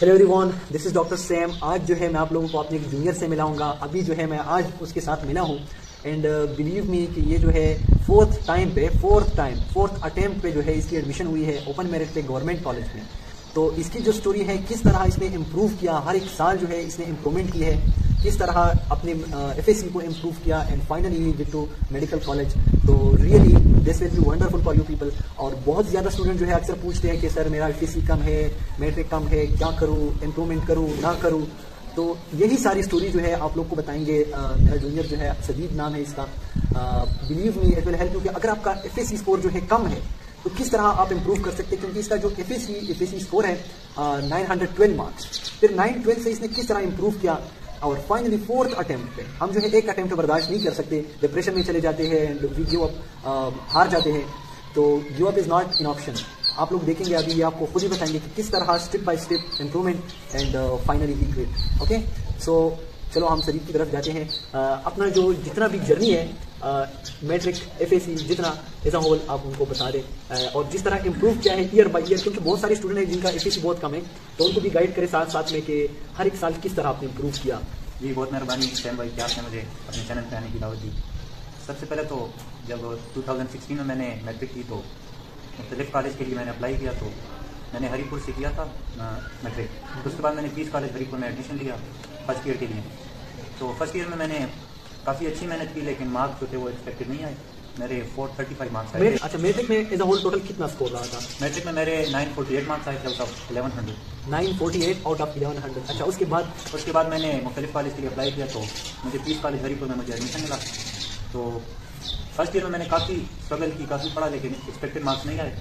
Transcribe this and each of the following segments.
Hello everyone, this is doctor Sam. आज जो है मैं आप लोगों को अपने एक जूनियर से मिलाऊंगा। अभी जो है मैं आज उसके साथ मिला हूँ एंड बिलीव मी कि ये जो है फोर्थ अटेम्प्ट पे जो है इसकी एडमिशन हुई है ओपन मेरिट पे गवर्नमेंट कॉलेज में। तो इसकी जो स्टोरी है, किस तरह इसने इम्प्रूव किया, हर एक साल जो है इसने इम्प्रूवमेंट की है, किस तरह अपने एफएससी को इम्प्रूव किया and finally he get to medical college. तो really this will be wonderful for you people. और बहुत ज़्यादा स्टूडेंट जो है अक्सर पूछते हैं कि सर मेरा एफएससी कम है, मैट्रिक कम है, क्या करूँ, इम्प्रूवमेंट करूँ ना करूँ। तो यही सारी स्टोरी जो है आप लोग को बताएंगे। मेरा जूनियर जो है सदीद नाम है इसका। Believe me it will help, क्योंकि अगर आपका एफएससी स्कोर जो है कम है तो किस तरह आप इंप्रूव कर सकते हैं, क्योंकि इसका जो एफएससी स्कोर है 912 मार्क्स, फिर 912 से इसने किस तरह इंप्रूव किया। और फाइनली फोर्थ अटेम्प्ट पे हम जो है एक अटेम्प्ट बर्दाश्त नहीं कर सकते, डिप्रेशन में चले जाते हैं एंड वी गिव अप, हार जाते हैं। तो give up is not in option. आप लोग देखेंगे अभी, ये आपको खुद ही बताएंगे कि किस तरह step by step improvement and finally he great. Okay, so चलो हम शरीफ की तरफ जाते हैं। अपना जो जितना भी जर्नी है मैट्रिक एफएससी जितना एज अ होल आप उनको बता दें और जिस तरह इंप्रूव किया है ईयर बाय ईयर, क्योंकि बहुत सारे स्टूडेंट हैं जिनका एफएससी बहुत कम है, तो उनको भी गाइड करें साथ साथ में कि हर एक साल किस तरह आपने इंप्रूव किया। जी बहुत मेहरबानी सैम भाई कि आपने मुझे अपने चैनल पे आने की दावत दी। सबसे पहले तो जब 2016 में मैंने मैट्रिक की तो मुख्तलिफ कॉलेज के लिए मैंने अप्लाई किया। तो मैंने हरीपुर से किया था मैट्रिक। उसके बाद मैंने पीस कॉलेज हरीपुर में एडमिशन लिया फर्स्ट ईयर के लिए। तो फर्स्ट ईयर में मैंने काफ़ी अच्छी मेहनत की, लेकिन मार्क्स जो थे वो एक्सपेक्टेड नहीं आए। मेरे 435 मार्क्स आए। अच्छा, मैट्रिक में एज अ होल टोटल कितना स्कोर रहा था? मैट्रिक में मेरे 948 मार्क्स आए थे आउट ऑफ 1100। 948 out of 1100। अच्छा, उसके बाद मैंने मुख्तलिफ कॉलेज के लिए अप्लाई किया तो मुझे पीस कॉलेज हरीपुर में मुझे एडमिशन मिला। तो फर्स्ट ईयर में मैंने काफ़ी स्ट्रगल की, काफ़ी पढ़ा, लेकिन एक्सपेक्टेड मार्क्स नहीं आए।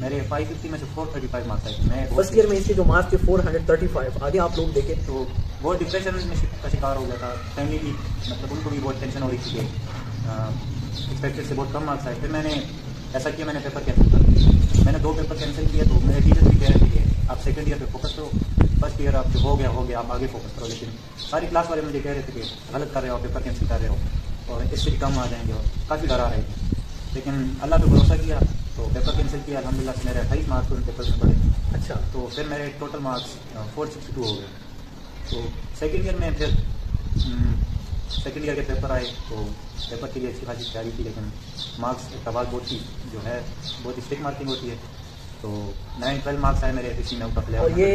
मेरे 550 में से 435 मार्क्स आए। मैं फर्स्ट ईयर में इसके जो मार्क्स थे 435, आगे आप लोग देखें तो बहुत डिप्रेशन में का शिकार हो गया था। फैमिली की मतलब उनको भी बहुत टेंशन हो रही थी कि एक्सपेक्टेड से बहुत कम मार्क्स आए। फिर मैंने ऐसा किया, मैंने पेपर कैंसिल कर दिया। मैंने 2 पेपर कैंसिल किए तो मेरे टीचर भी कह रहे थे कि आप सेकंड ईयर पे फोकस करो, फर्स्ट ईयर आप हो गया आप आगे फोकस करो। लेकिन सारी क्लास वाले मुझे कह रहे थे कि गलत कर रहे हो, पेपर कैंसिल कर रहे हो और इससे भी कम आ जाएंगे, और काफ़ी डरा रहे थे। लेकिन अल्लाह पे भरोसा किया तो पेपर कैंसिल किया। अल्हम्दुलिल्लाह से मेरे 28 मार्क्स उन पेपर में पड़े। अच्छा, तो फिर मेरे टोटल मार्क्स 462 हो गए। तो सेकेंड ईयर में फिर सेकेंड ईयर के पेपर आए तो पेपर के लिए अच्छी खासी तैयारी की, लेकिन मार्क्स के बाद बहुत ही जो है बहुत ही स्ट्रिक्ट मार्किंग होती है। तो 912 मार्क्स आए मेरे एफएससी में आउट ऑफ 11। और ये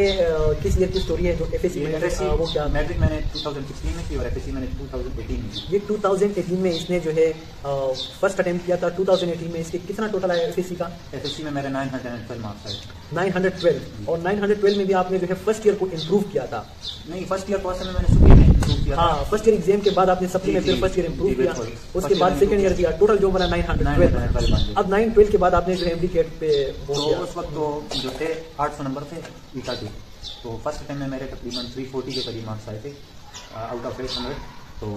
किस ईयर की स्टोरी है जो एफएससी में वो क्या? मैट्रिक मैंने 2016 में की और एफएससी मैंने 2018 में की। ये 2018 में इसने जो है फर्स्ट अटेम्प्ट किया था। 2018 में इसके कितना टोटल आया एफएससी का? एफएससी में मेरे 912 मार्क्स आए। 912। और 912 में भी आपने जो है फर्स्ट ईयर को इम्प्रूव किया था? नहीं, फर्स्ट ईयर कोर्स में मैंने सुप्री में इम्प्रूव किया। हाँ, फर्स्ट ईयर एग्जाम के बाद आपने सप्ली में फिर फर्स्ट ईयर इम्प्रूव किया, उसके बाद सेकंड ईयर किया, टोटल जो बना 912। अब 912 के बाद आपने जो एमडीकेट पे उस वक्त तो जो थे 800 नंबर थे ईटा के। तो फर्स्ट टाइम में मेरे तकरीबन 340 के करीब मार्क्स आए थे आउट ऑफ 800। तो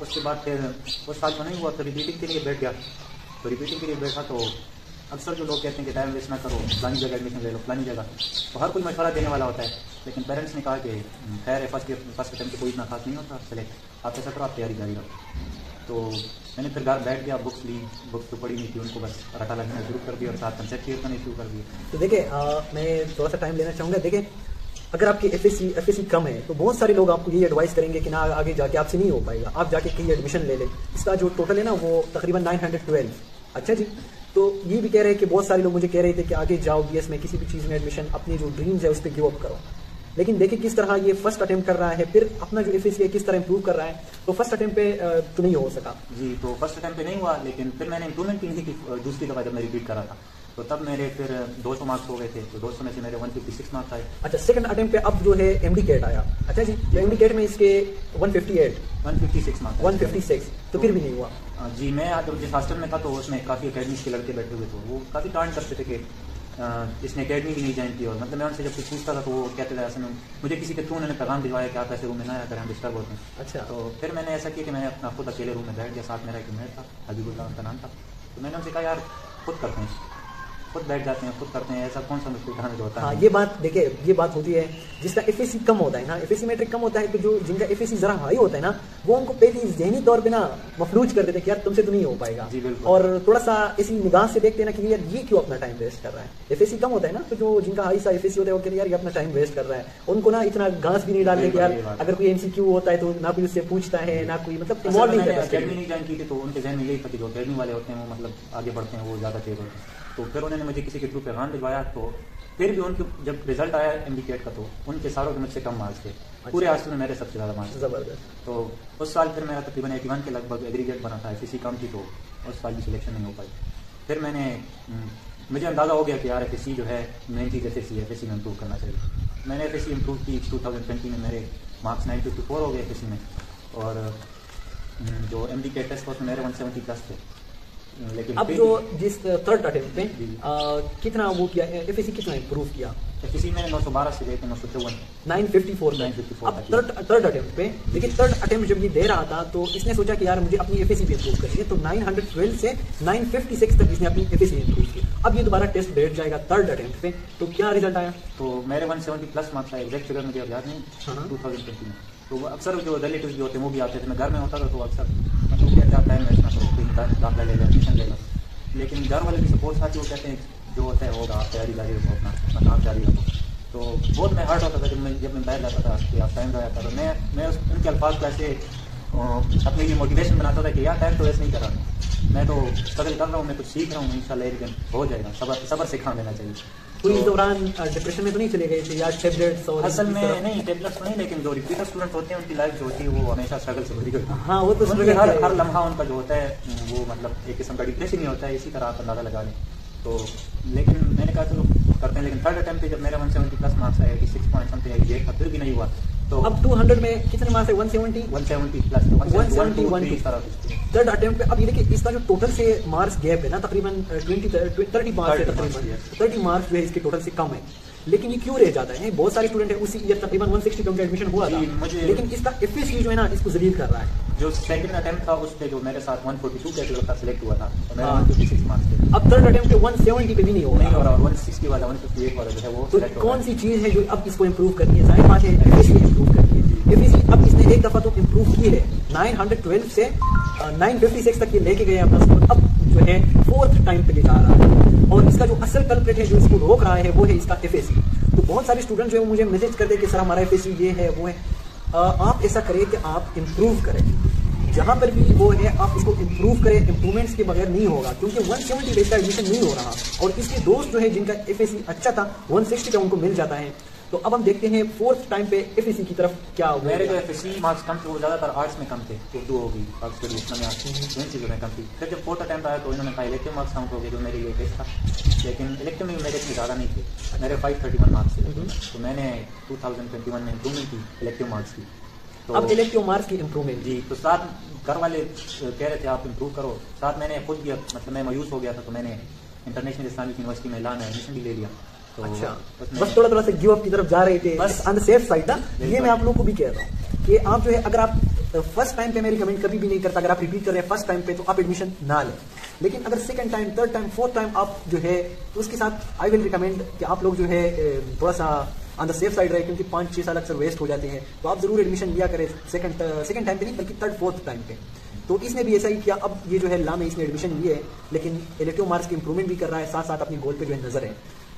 उसके बाद फिर उस साल तो नहीं हुआ, तो रिपीटिंग के लिए बैठ गया। तो रिपीटिंग के लिए बैठा तो अक्सर जो लोग कहते हैं कि टाइम वेस्ट ना करो, फलानी जगह एडमिशन ले लो, फलानी जगह, तो हर कोई मशवरा देने वाला होता है। लेकिन पेरेंट्स ने कहा कि खैर है फर्स्ट अटेम्प्ट कोई इतना खास नहीं होता, चले आप ऐसा करो, आप तैयारी जारी रखो। तो मैंने फिर घर बैठ गया, बुक्स ली, बुक्स तो पढ़ी नहीं थी, उनको बस रटा लगना शुरू कर दिया और साथ कंसेप्ट क्लियर करने शुरू कर दिए। तो देखिए, मैं थोड़ा सा टाइम लेना चाहूँगा। देखिए, अगर आपकी एफएससी कम है तो बहुत सारे लोग आपको ये एडवाइस करेंगे कि ना आगे जाके आपसे नहीं हो पाएगा, आप जाके कहीं एडमिशन ले लें। इसका जो टोटल है ना वो तकरीबन 912। अच्छा जी, तो ये भी कह रहे हैं कि बहुत सारे लोग मुझे कह रहे थे कि आगे जाओ बीएस में, किसी भी चीज़ में एडमिशन, अपनी जो ड्रीम्स है उस पर गिव अप करो। लेकिन देखिए किस तरह ये फर्स्ट अटेम्प्ट कर रहा है, फिर अपना जो एफएससी है किस तरह इंप्रूव कर रहा है। तो फर्स्ट अटेम्प्ट पे तो नहीं हो सका जी, तो फर्स्ट अटेम्प्ट पे नहीं हुआ, लेकिन फिर मैंने इंप्रूवमेंट की नहीं की। दूसरी दफा जब मैं रिपीट कर रहा था तो तब मेरे फिर 200 मार्क्स हो गए थे। तो 200 में से मेरे 156 मार्क्स आए। अच्छा, सेकंड अटेम्प्ट पे अब जो है एमडीकेट आया। अच्छा जी, तो एमडीकेट में इसके 156 मार्क्स 156, तो फिर भी नहीं हुआ। जी, मैं जब जिस हॉस्टल में था तो उसमें काफ़ी अकेडमी के लड़के बैठे हुए थे, वो काफ़ी डांट करते थे कि इसने अकेडमी भी नहीं ज्वाइन की। और मतलब मैं उनसे जब कुछ पूछता था तो वो कहते थे ऐसे में मुझे किसी के थ्रू उन्होंने पैगाम भिजवाया कि आप ऐसे रूम में ना आया करें, हम डिस्टर्ब होते हैं। अच्छा, तो फिर मैंने ऐसा किया कि मैं अपना खुद अकेले रूम में बैठ गया। साथ मेरा एक मेट था, हबीबुल्लाह उनका नाम था। तो मैंने उनसे कहा यार खुद करते हैं। खुद बैठ जाते हैं, खुद करते हैं, ऐसा कौन सा मुश्किल काम होता है? हाँ, ये बात देखिए, ये बात होती है जिसका एफएससी कम होता है ना, एफएससी मैट्रिक कम होता है, तो जो जिनका एफएससी जरा हाई होता है ना, वो उनको पहले जहनी तौर पे ना मफलूज कर देते हैं कि यार तुमसे तो नहीं हो पाएगा, और थोड़ा सा इसी निगाह से देखते हैं ना कि यार ये क्यों अपना टाइम वेस्ट कर रहा है। एफएससी कम होता है ना, तो जो जिनका हाई सा एफएससी होता है वो कहते हैं यार ये अपना टाइम वेस्ट कर रहा है, उनको ना इतना घास भी नहीं डालते कि यार अगर कोई एमसीक्यू होता है तो ना कोई उससे पूछता है, ना कोई मतलब इन्वॉल्व नहीं करता। अकेडमी नहीं ज्वाइन की थी तो उनके जहन में यही था कि जो अकेडमी वाले होते हैं वो मतलब आगे बढ़ते हैं, वो ज़्यादा तेज होते हैं। तो फिर उन्होंने मुझे किसी के थ्रू पैगाम भिजवाया, तो फिर भी उनके जब रिजल्ट आया एमडीकेट का तो उनके सारों के मुझसे कम मार्क्स थे, पूरे हॉस्टल में मेरे सबसे ज़्यादा मार्क्स। जबरदस्त। तो उस साल फिर मेरा तकरीबन 81 के लगभग एग्रीगेट बना था, एफएससी कम थी तो उस साल भी सिलेक्शन नहीं हो पाई। फिर मुझे अंदाज़ा हो गया कि यार एफएससी जो है मेन चीज़ एफएससी है, एफएससी में इम्प्रूव करना चाहिए। मैंने एफएससी इम्प्रूव की, 2020 में मेरे मार्क्स 954 हो गए एफएससी में, और जो एमडीकेट टेस्ट उसमें मेरे 170+ थे। लेकिन अब जो जिस थर्ड अटेम्प्ट में कितना वो किया है एफएससी, कितना इम्प्रूव किया? एफएससी में 912 से लेकर 954 954। अब थर्ड अटेम्प्ट पे देखिए, थर्ड अटेम्प्ट जब ये दे रहा था तो इसने सोचा कि यार मुझे अपनी एफएससी भी इम्प्रूव करनी है, तो 912 से 956 तक इसने अपनी एफएससी इम्प्रूव की। अब ये दोबारा टेस्ट बैठ जाएगा थर्ड अटेम्प्ट पे, तो क्या रिजल्ट आया? तो मेरे 170+ मार्क्स आए, एग्जैक्ट फिगर मुझे अब याद नहीं, 2020 में। तो अक्सर जो रिलेटिव्स भी होते हैं वो भी आते थे, मैं घर में होता था तो अक्सर मतलब क्या टाइम वेस्ट ना करो, कोई दाखिला ले लो, एडमिशन ले लो, लेकिन घर वाले भी सपोर्ट साथ ही वो कहते हैं जो होता है होगा, आप तैयारी जारी रखो, अपना काम जारी रखो। तो बहुत मैं हर्ट होता था जब मैं बाहर जाता था कि आप टाइम लगाया था, तो मैं उनके अल्फाज को ऐसे अपने लिए मोटिवेशन बनाता था कि यार टाइम तो वैसे नहीं कर रहा, मैं तो स्ट्रगल कर रहा हूँ, मैं कुछ सीख रहा हूँ, इंशाल्लाह एक दिन हो जाएगा, सबर से काम लेना चाहिए। तो इस दौरान डिप्रेशन में तो नहीं चले गए थे यार टैबलेट्स? और असल में नहीं, टैबलेट्स नहीं, लेकिन जो रिपीटर स्टूडेंट होते हैं उनकी लाइफ जो होती है वो हमेशा स्ट्रगल से भरी होती है। हाँ, वो तो हर लम्हा उनका जो होता है वो मतलब एक किस्म का डिप्रेशन ही होता है, इसी तरह आप अंदाजा लगा लें। तो लेकिन मैंने कहा चलो करते हैं, लेकिन थर्ड अटेम्प्ट पे जब मेरा 170+ मार्क्स आया, 86 पॉइंट समथिंग एग्जैक्ट था, फिर भी नहीं हुआ। तो अब 200 में कितने मार्क्स है? 170+, 170 थर्ड अटेम्प्ट पे। अब ये देखिए इसका जो टोटल से मार्क्स गैप है ना, तकरीबन 30 मार्क्स है, तकरीबन 30 मार्क्स जो है इसके टोटल से कम है। लेकिन ये क्यों रह जाता है? बहुत सारे स्टूडेंट है उसी ईयर तकरीबन 160 पे उनका एडमिशन हुआ था, लेकिन इसका एफएससी जो है ना इसको जलील कर रहा है। जो सेकंड अटेम्प्ट था उस पे जो मेरे साथ 142 कैटेगरी का सिलेक्ट हुआ था, तो मेरा 156 मार्क्स थे। अब थर्ड अटेम्प्ट पे 170 पे भी नहीं हो रहा, 160 वाला 158 वाला जो है वो तो कौन सी चीज है जो अब इसको इम्प्रूव करनी है? जाहिर बात है एफएससी इम्प्रूव करनी है। एफएससी अब इसने एक दफा तो इम्प्रूव की है, 912 से 956 तक ये लेके गए अपना स्कोर, अब जो है फोर्थ टाइम पे ले जा रहा है, और इसका जो असल कल्प्रिट है जो इसको रोक रहा है वो है इसका एफएससी। तो बहुत सारे स्टूडेंट जो है मुझे मैसेज करते हैं कि सर हमारा एफएससी ये है वो है। आप ऐसा करें कि आप इम्प्रूव करें, जहां पर भी वो है आप उसको इम्प्रूव करें, इम्प्रूवमेंट्स के बगैर नहीं होगा, क्योंकि 170 बेस का एडमिशन नहीं हो रहा, और इसके दोस्त जो है जिनका एफएससी अच्छा था 160 का उनको मिल जाता है। तो अब हम देखते हैं फोर्थ टाइम पे एफएससी की तरफ क्या हुआ। मेरे जो एफएससी मार्क्स कम थे वो ज़्यादातर आर्ट्स में कम थे, उर्दू होगी, अक्सर इन चीज़ों में कम थी। फिर जब फोर्थ अटेम्प्ट आया तो इन्होंने कहा इलेक्टिव मार्क्स काउंट हो गए, जो मेरे लिए टेस्ट था, लेकिन इलेक्टिव में मेरे इतने ज़्यादा नहीं थे, मेरे 531 मार्क्स थे। तो मैंने 2021 में इम्प्रूवमेंट की इलेक्टिव मार्क्स की। तो अब इलेक्टिव मार्क्स की इम्प्रूवमेंट जी, तो साथ घर वाले कह रहे थे आप इम्प्रूव करो, साथ मैंने खुद किया, मतलब मैं मायूस हो गया था, तो मैंने इंटरनेशनल इस्लामिक यूनिवर्सिटी में लाना एडमिशन भी ले लिया। तो अच्छा, बस थोड़ा से गिव अप की तरफ जा रहे थे, बस ऑन द सेफ साइड था। ये मैं आप लोगों को भी कह रहा हूँ कि आप जो है अगर आप फर्स्ट टाइम पे मैं रिकमेंड कभी भी नहीं करता, अगर आप रिपीट कर रहे हैं फर्स्ट टाइम पे तो आप एडमिशन ना लें, लेकिन अगर second time, third time, fourth time आप जो है तो उसके साथ आई विल रिकमेंड कि आप लोग जो है थोड़ा सा ऑन द सेफ साइड रहे, क्योंकि 5-6 साल अक्सर वेस्ट हो जाते हैं, तो आप जरूर एडमिशन लिया करें सेकंड टाइम पे नहीं बल्कि थर्ड फोर्थ टाइम पे। तो इसने भी ऐसा ही किया। अब ये जो है ला में इसने एडमिशन लिए, लेकिन इलेक्टिव मार्क्स की इंप्रूवमेंट भी कर रहा है, साथ साथ अपनी गोल पे जो है नजर है।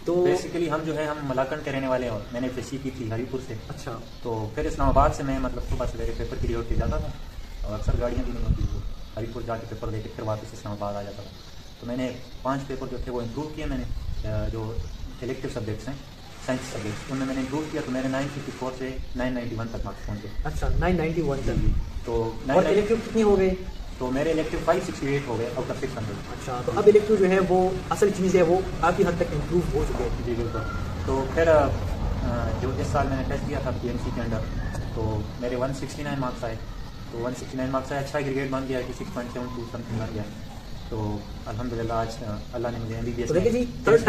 तो बेसिकली हम जो है हम मलाकंड के रहने वाले हैं, और मैंने एफएससी की थी हरीपुर से। अच्छा, तो फिर इस्लामाबाद से मैं मतलब सुबह सवेरे पेपर की रिपोर्ट जाता था, और अक्सर गाड़ियाँ भी नहीं होती, तो हरीपुर जाके पेपर देके फिर वापस इस्लामाबाद आ जाता था। तो मैंने 5 पेपर जो थे वो इम्प्रूव किए मैंने, जो इलेक्टिव सब्जेक्ट्स हैं, साइंस सब्जेक्ट्स, उनमें मैंने इम्प्रूव किया, तो मेरे 954 से 991 तक मार्क्स पहुँचे। अच्छा, 991 तक। तो इलेक्टिव कितनी हो गई? तो मेरे इलेक्टिव 568 हो गए आउट ऑफ 600। अच्छा, तो अब इलेक्टिव जो है वो असल चीज़ है, वो काफ़ी हद तक इम्प्रूव हो चुके हैं। जी बिल्कुल। तो फिर जो इस साल मैंने टेस्ट दिया था पीएमसी के अंडर, तो मेरे 169 मार्क्स आए। तो 169 मार्क्स आए, अच्छा ग्रेड बन गया कि 6.72 समथिंग बन गया। तो अल्हम्दुलिल्लाह आज अल्लाह ने मुझे एमबीबीएस। तो देखिए जी, फोर्थ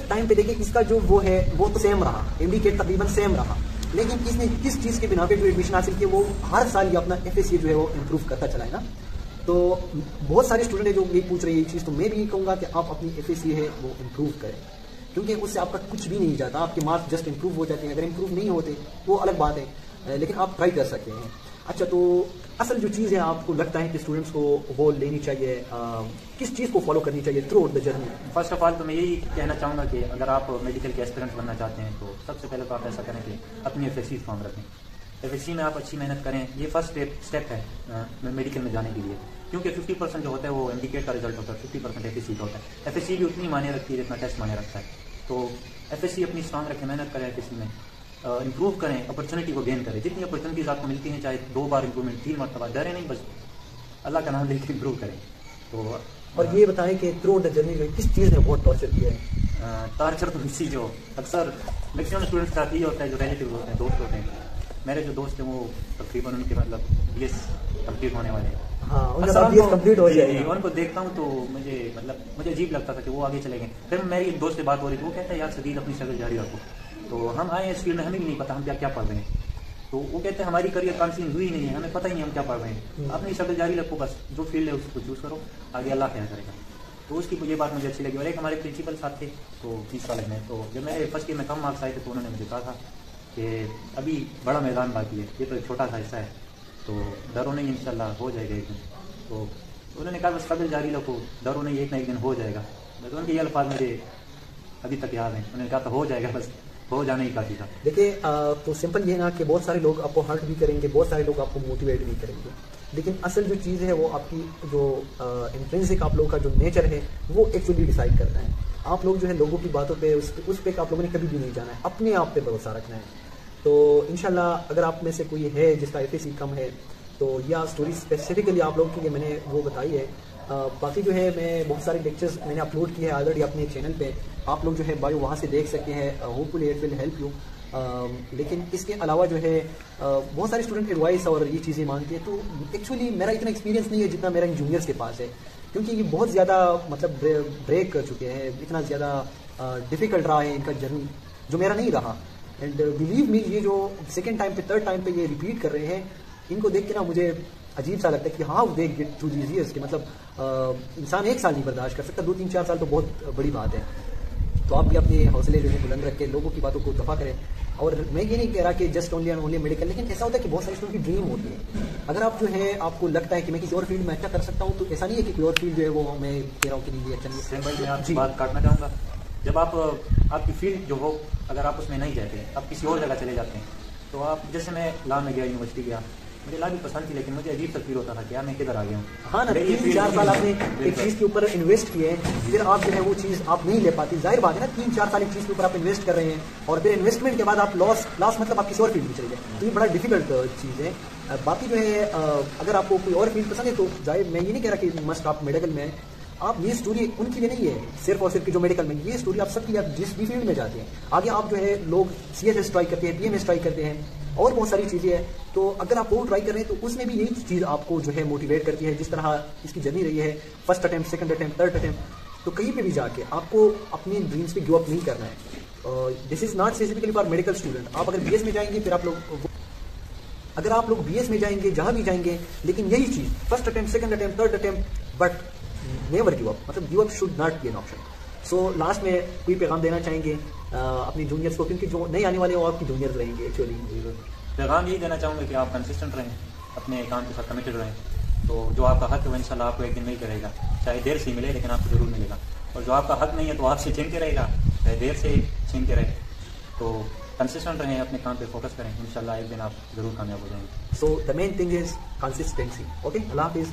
टाइम पे देखिए इसका जो वो है वो तो सेम रहा, एमडी तकरीबन सेम रहा, लेकिन इसने किस चीज़ के बिना पे जो एडमिशन हासिल किया, वो हर साल ये अपना एफएससी जो है वो इम्प्रूव करता चला है ना। तो बहुत सारे स्टूडेंट है जो ये पूछ रहे हैं ये चीज़, तो मैं भी ये कहूँगा कि आप अपनी FSC है वो इम्प्रूव करें, क्योंकि उससे आपका कुछ भी नहीं जाता, आपके मार्क्स जस्ट इंप्रूव हो जाते हैं। अगर इंप्रूव नहीं होते वो अलग बात है, लेकिन आप ट्राई कर सकते हैं। अच्छा, तो असल जो चीज़ है आपको लगता है कि स्टूडेंट्स को वो लेनी चाहिए, किस चीज़ को फॉलो करनी चाहिए through out the journey? First of all तो मैं यही कहना चाहूँगा कि अगर आप मेडिकल के एस्पिरेंट बनना चाहते हैं तो सबसे पहले तो आप ऐसा करें कि अपनी FSC फॉर्म रखें। FSC में आप अच्छी मेहनत करें, ये फर्स्ट स्टेप है मेडिकल में जाने के लिए, क्योंकि 50% जो होता है वो MDCAT का रिजल्ट होता है, 50% FSC का होता है। FSC भी उतनी मायने रखती है जितना टेस्ट मायने रखता है। तो FSC अपनी स्ट्रांग रखें, मेहनत करें FSC में, इंप्रूव करें, अपॉर्चुनिटी को गेन करें। जितनी अपॉर्चुनिटीज आपको मिलती हैं, चाहे 2 बार इंप्रूवमेंट, 3 मरतबा, डरे नहीं, बस अल्लाह का नाम लेकर इंप्रूव करें। तो और ये बताएं कि थ्रू आउट द जर्नी में किस चीज़ ने बहुत टॉर्चर किया है? टॉर्चर तो इसी जो अक्सर मैक्सिमम स्टूडेंट्स का ये होता है, जो रिलेटिव होते हैं, दोस्त होते हैं। मेरे जो दोस्त हैं वो तकरीबन उनके मतलब BS कंप्लीट होने वाले हैं। हाँ, उनका BS कंप्लीट हो जाएगा। उनको देखता हूँ तो मुझे अजीब लगता था कि वो आगे चले गए। फिर मेरी एक दोस्त से बात हो रही थी, वो कहता है यार सदीद अपनी स्ट्रगल जारी रखो। तो हम आए इस फील्ड में, हमें भी नहीं पता हम क्या पढ़ रहे हैं। तो वो कहते हैं हमारी करियर काउंसलिंग हुई नहीं है, हमें पता ही नहीं हम क्या पढ़ रहे हैं। अपनी स्ट्रगल जारी रखो, बस जो फील्ड है उसको चूज करो, आगे अल्लाह खैर करेगा। तो उसकी ये बात मुझे अच्छी लगी। और एक हमारे प्रिंसिपल साहब थे तो 20 कॉलेज में, तो जब मेरे फर्स्ट ईयर में कम मार्क्स आए थे तो उन्होंने मुझे कहा था कि अभी बड़ा मैदान बाकी है, ये तो एक छोटा सा हिस्सा है, तो डरो नहीं, इंशाल्लाह हो जाएगा एक दिन। तो उन्होंने कहा बस स्ट्रगल जारी रखो, डरो नहीं, एक ना एक दिन हो जाएगा। बस उनके ये अल्फाज मुझे अभी तक याद है। उन्होंने कहा था हो जाएगा, बस हो जाने ही काफी था। देखिए, तो सिंपल ये ना कि बहुत सारे लोग आपको हर्ट भी करेंगे, बहुत सारे लोग आपको मोटिवेट भी करेंगे, लेकिन असल जो चीज़ है वो आपकी जो इंट्रिंसिक आप लोगों का जो नेचर है वो एक्चुअली डिसाइड करता है। आप लोग जो है लोगों की बातों पे उस पे आप लोगों ने कभी भी नहीं जाना है, अपने आप पे भरोसा रखना है। तो इंशाल्लाह अगर आप में से कोई है जिसका FSC कम है तो यह स्टोरी स्पेसिफिकली आप लोगों के लिए मैंने वो बताई है। बाकी जो है मैं बहुत सारे लेक्चर्स मैंने अपलोड किए हैं ऑलरेडी अपने चैनल पे, आप लोग जो है बायो वहाँ से देख सकते हैं। Hopefully it will help you. लेकिन इसके अलावा जो है बहुत सारे स्टूडेंट एडवाइस और ये चीज़ें मांगते हैं, तो एक्चुअली मेरा इतना एक्सपीरियंस नहीं है जितना मेरा इन जूनियर्स के पास है, क्योंकि ये बहुत ज़्यादा मतलब ब्रेक कर चुके हैं, इतना ज़्यादा डिफ़िकल्ट रहा है इनका जर्नी जो मेरा नहीं रहा। एंड बिलीव मी, ये जो सेकेंड टाइम पे थर्ड टाइम पे ये रिपीट कर रहे हैं, इनको देख के ना मुझे अजीब सा लगता है कि how they get through these years, कि मतलब इंसान 1 साल नहीं बर्दाश्त कर सकता, 2-3-4 साल तो बहुत बड़ी बात है। तो आप भी अपने हौसले जो है बुलंद रख के लोगों की बातों को दफा करें। और मैं ये नहीं कह रहा कि just only and only medical, लेकिन ऐसा होता है कि बहुत सारे स्टूडेंट की ड्रीम होती है। अगर आप जो है आपको लगता है कि मैं किसी और फील्ड में अच्छा कर सकता हूँ, तो ऐसा नहीं है कि कोई और फील्ड जो है वो मैं कह रहा हूँ कि नहीं अच्छा नहीं है। मैं आपकी बात काटना चाहूँगा। जब आपकी फील्ड जो हो, अगर आप उसमें नहीं जाते, आप किसी और जगह चले जाते हैं, तो आप जैसे मैं लॉ में गया, यूनिवर्सिटी गया, मुझे लॉ भी पसंद थी, लेकिन मुझे अजीब सा फील होता था कि यार मैं किधर आ गया हूँ। हाँ ना, 3-4 साल आपने एक चीज़ के ऊपर इन्वेस्ट किए हैं, फिर आप जो है वो चीज़ आप नहीं ले पाती। जाहिर बात है ना, 3-4 साल एक चीज़ के ऊपर आप इन्वेस्ट कर रहे हैं और फिर इन्वेस्टमेंट के बाद आप लॉस मतलब आप किसी और फील्ड में चले गए, तो ये बड़ा डिफिकल्ट चीज़ है। बाकी जो है अगर आपको कोई और फील्ड पसंद है तो जाहिर मैं ये नहीं कह रहा कि मस्ट आप मेडिकल में, आप ये स्टोरी उनके लिए नहीं है सिर्फ और सिर्फ कि जो मेडिकल में, ये स्टोरी आप सबकी, आप जिस भी फील्ड में जाते हैं आगे, आप जो है लोग CSS ट्राई करते हैं, PMS ट्राई करते हैं और बहुत सारी चीज़ें हैं। तो अगर आप वो ट्राई कर रहे हैं तो उसमें भी यही चीज़ आपको जो है मोटिवेट करती है। जिस तरह इसकी जर्नी रही है, first attempt, second attempt, third attempt, तो कहीं पे भी जाके आपको अपनी ड्रीम्स पे गिव अप नहीं करना है। This is not specifically for medical student. आप अगर BS में जाएंगे, फिर आप लोग BS में जाएंगे, जहाँ भी जाएंगे, लेकिन यही चीज़ first attempt, second attempt, third attempt, but never give up, मतलब give up should not be an option. So last में कोई पैगाम देना चाहेंगे अपनी जूनियर्स को, क्योंकि जो नहीं आने वाले वो आपकी जूनियर्स रहेंगे एक्चुअली। पैगाम यही देना चाहूँगा कि आप कंसिस्टेंट रहें, अपने काम के साथ कमिटेड रहें, तो जो आपका हक है वो इंशाल्लाह आपको एक दिन मिल के रहेगा, चाहे देर से मिले लेकिन आपको जरूर मिलेगा। और जो आपका हक नहीं है तो आपसे छीन के रहेगा, चाहे देर से छीन के रहे। तो कंसिस्टेंट रहें, अपने काम पे फोकस करें, इंशाल्लाह एक दिन आप जरूर कामयाब हो जाएंगे। So the main thing is consistency. Okay, अल्लाह हाफिज़।